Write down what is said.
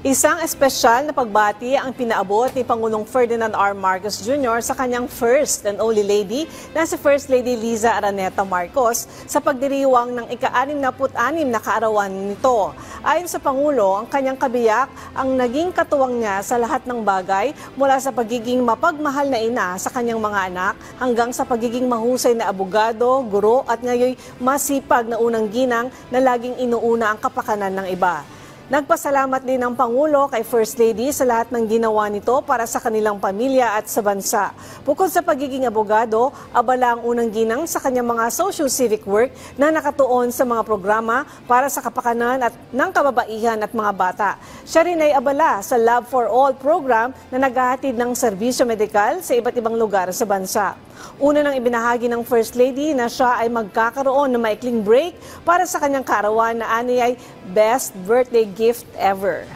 Isang espesyal na pagbati ang pinaabot ni Pangulong Ferdinand R. Marcos Jr. sa kanyang first and only lady na si First Lady Liza Araneta Marcos sa pagdiriwang ng ika-66 na kaarawan nito. Ayon sa Pangulo, ang kanyang kabiyak ang naging katuwang niya sa lahat ng bagay mula sa pagiging mapagmahal na ina sa kanyang mga anak hanggang sa pagiging mahusay na abogado, guro at ngayon masipag na unang ginang na laging inuuna ang kapakanan ng iba. Nagpasalamat din ang Pangulo kay First Lady sa lahat ng ginawa nito para sa kanilang pamilya at sa bansa. Bukod sa pagiging abogado, abala ang unang ginang sa kanyang mga social-civic work na nakatuon sa mga programa para sa kapakanan at ng kababaihan at mga bata. Siya rin ay abala sa Love for All program na naghahatid ng serbisyo medikal sa iba't ibang lugar sa bansa. Una nang ibinahagi ng First Lady na siya ay magkakaroon ng maikling break para sa kanyang kaarawan na ani ay best birthday gift ever.